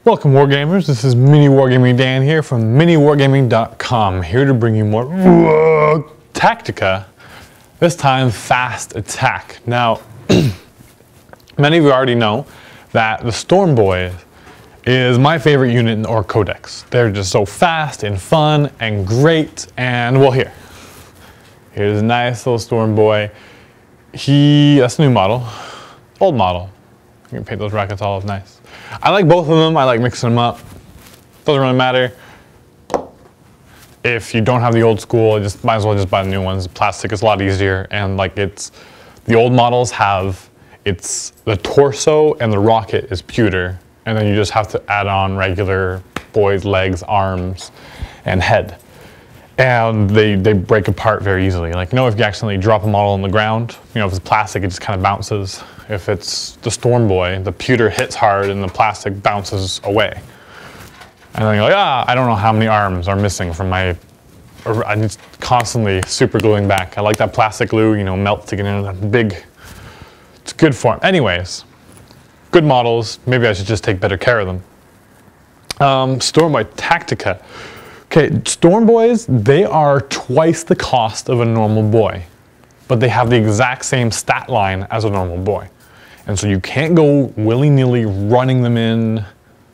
Welcome Wargamers, this is Mini Wargaming Dan here from miniwargaming.com, here to bring you more Tactica, this time fast attack. Now, many of you already know that the Stormboyz is my favorite unit in our codex. They're just so fast and fun and great, and well here's a nice little Stormboy. That's a new model, old model. You can paint those brackets all up nice. I like both of them. I like mixing them up. Doesn't really matter. If you don't have the old school, you might as well just buy the new ones. Plastic is a lot easier, and the old models have the torso and the rocket is pewter, and then you just have to add on regular boys' legs, arms, and head. And they break apart very easily. If you accidentally drop a model on the ground, if it's plastic, it just kind of bounces. If it's the Stormboy, the pewter hits hard and the plastic bounces away. And then you're like, I don't know how many arms are missing from I'm just constantly super gluing back. I like that plastic glue, melts to get into that big, it's good for them. Anyways, good models. Maybe I should just take better care of them. Stormboyz Tactica. Okay, Stormboyz, they are twice the cost of a normal boy, but they have the exact same stat line as a normal boy. And so you can't go willy-nilly running them in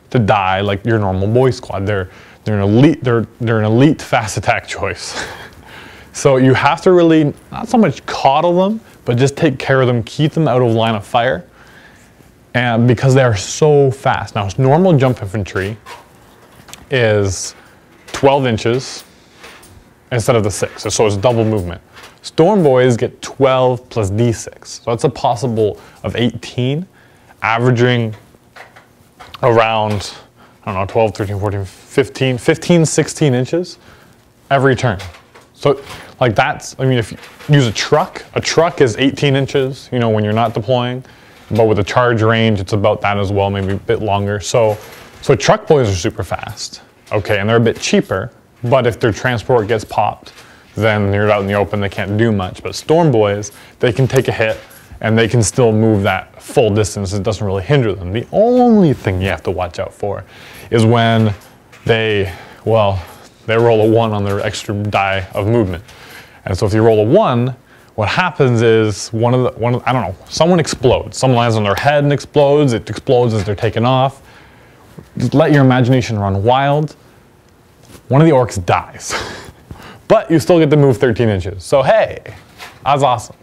to die like your normal boy squad. They're an elite fast attack choice. So you have to really, not so much coddle them, but just take care of them, keep them out of line of fire, and because they are so fast. Now, normal jump infantry is 12 inches instead of the 6, so it's double movement. Stormboyz get 12 plus D6, so that's a possible of 18, averaging around, 12, 13, 14, 15, 16 inches every turn. So if you use a truck is 18 inches, when you're not deploying, but with a charge range, it's about that as well, maybe a bit longer. So truck boys are super fast. Okay, and they're a bit cheaper, but if their transport gets popped, then you're out in the open, they can't do much. But Stormboyz, they can take a hit, and they can still move that full distance. It doesn't really hinder them. The only thing you have to watch out for is when they roll a 1 on their extra die of movement. And so if you roll a 1, what happens is someone explodes. Someone lands on their head and explodes. It explodes as they're taken off. Just let your imagination run wild. One of the orcs dies, but you still get to move 13 inches. So hey, that's awesome.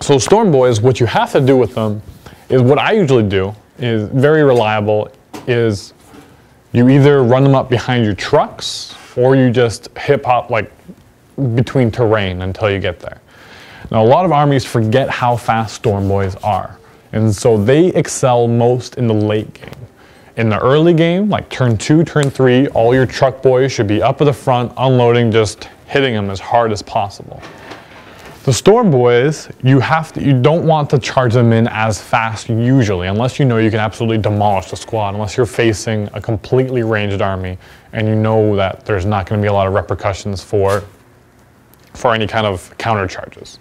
So Stormboyz, what you have to do with them is what I usually do is very reliable. Is you either run them up behind your trucks or you just hip hop between terrain until you get there. Now a lot of armies forget how fast Stormboyz are, and so they excel most in the late game. In the early game, like turn 2, turn 3, all your truck boys should be up at the front, unloading, just hitting them as hard as possible. The Stormboyz, you don't want to charge them in as fast usually, unless you can absolutely demolish the squad, unless you're facing a completely ranged army and you know that there's not going to be a lot of repercussions for any kind of counter charges.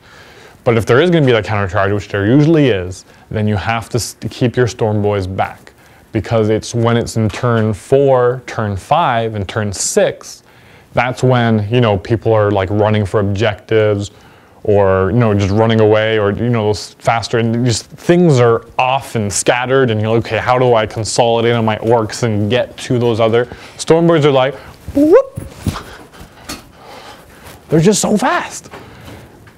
But if there is going to be that counter charge, which there usually is, then you have to keep your Stormboyz back. Because it's when it's in turn 4, turn 5, and turn 6, that's when, people are running for objectives or, just running away or, those faster, and just things are off and scattered and you're like, okay, how do I consolidate on my orcs and get to those other? Stormboyz are like, whoop! They're just so fast.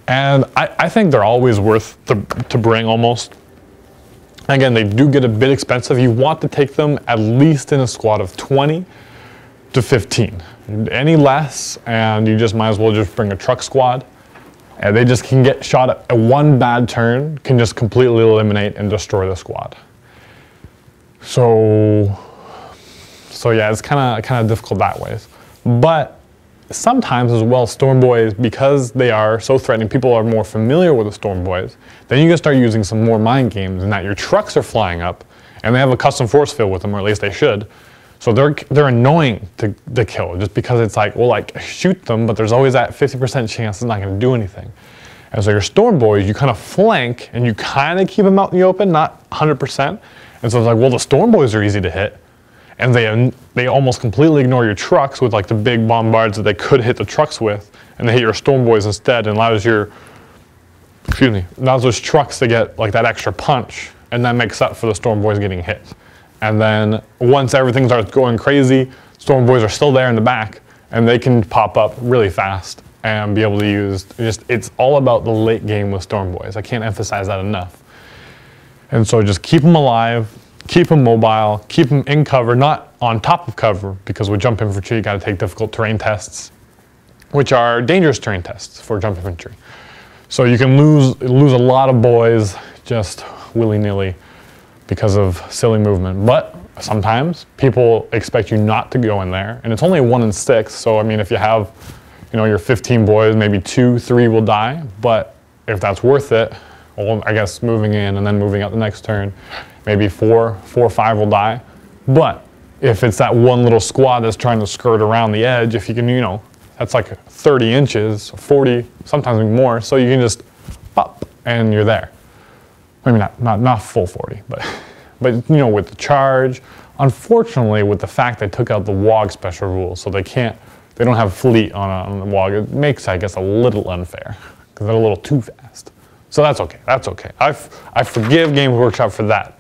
And I think they're always worth to bring almost. Again, they do get a bit expensive. You want to take them at least in a squad of 20 to 15. Any less, and you just might as well just bring a truck squad. And they just can get shot at one bad turn, can just completely eliminate and destroy the squad. So yeah, it's kind of difficult that way. But sometimes as well, Stormboyz, because they are so threatening, people are more familiar with the Stormboyz, then you can start using some more mind games in that your trucks are flying up and they have a custom force field with them, or at least they should. So they're annoying to kill just because it's shoot them, but there's always that 50% chance it's not going to do anything. And so your Stormboyz, you kind of flank and you kind of keep them out in the open, not 100%, And so it's like, well, the Stormboyz are easy to hit, and they almost completely ignore your trucks with like the big bombards that they could hit the trucks with, and they hit your Stormboyz instead, and allows those trucks to get like that extra punch, and that makes up for the Stormboyz getting hit. And then once everything starts going crazy, Stormboyz are still there in the back, and they can pop up really fast and be able to use, it's all about the late game with Stormboyz. I can't emphasize that enough. And so just keep them alive, keep them mobile, keep them in cover, not on top of cover, because with jump infantry, you gotta take difficult terrain tests, which are dangerous terrain tests for jump infantry. So you can lose a lot of boys just willy-nilly because of silly movement. But sometimes people expect you not to go in there, and it's only 1 in 6. So I mean, if you have, your 15 boys, maybe 2, 3 will die. But if that's worth it, well, I guess moving in and then moving out the next turn, maybe 4 or 5 will die. But if it's that one little squad that's trying to skirt around the edge, if you can, that's like 30 inches, 40, sometimes even more. So you can just pop and you're there. Maybe not full 40, but with the charge. Unfortunately, with the fact they took out the WOG special rule, so they don't have fleet on the WOG, it makes, I guess, a little unfair because they're a little too fast. So that's okay. That's okay. I forgive Games Workshop for that.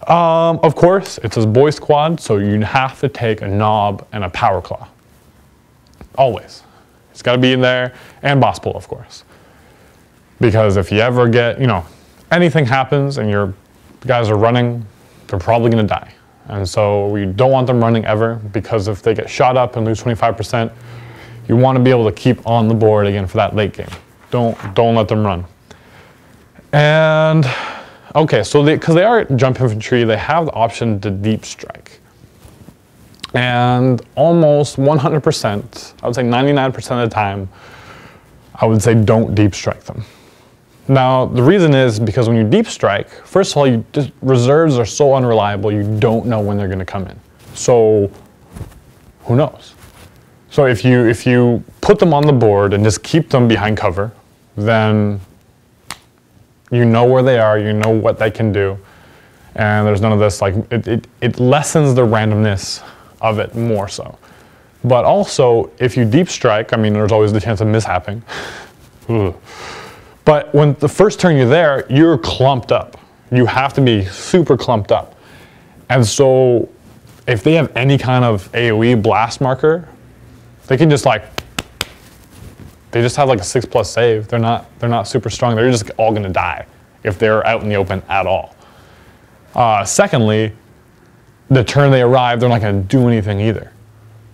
Of course, it's a boy squad, so you have to take a knob and a power claw. Always. It's got to be in there, and boss pull, of course. Because if you ever get, anything happens and your guys are running, they're probably going to die. And so we don't want them running ever, because if they get shot up and lose 25%, you want to be able to keep on the board again for that late game. Don't let them run. And okay, so because they are jump infantry, they have the option to deep strike. And almost 100%, I would say 99% of the time, I would say don't deep strike them. Now, the reason is because when you deep strike, first of all, reserves are so unreliable, you don't know when they're going to come in. So, who knows? So if you put them on the board and just keep them behind cover, then you know where they are, you know what they can do, and there's none of this, like, it lessens the randomness of it more so. But also, if you deep strike, I mean, there's always the chance of mishapping. But when the first turn you're there, you're clumped up. You have to be super clumped up. And so if they have any kind of AoE blast marker, they can just they just have like a 6+ save. They're not super strong. They're just all gonna die if they're out in the open at all. Secondly, the turn they arrive, they're not gonna do anything either.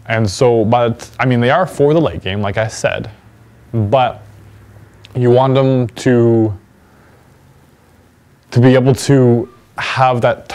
And so, they are for the late game, like I said, but you want them to be able to have that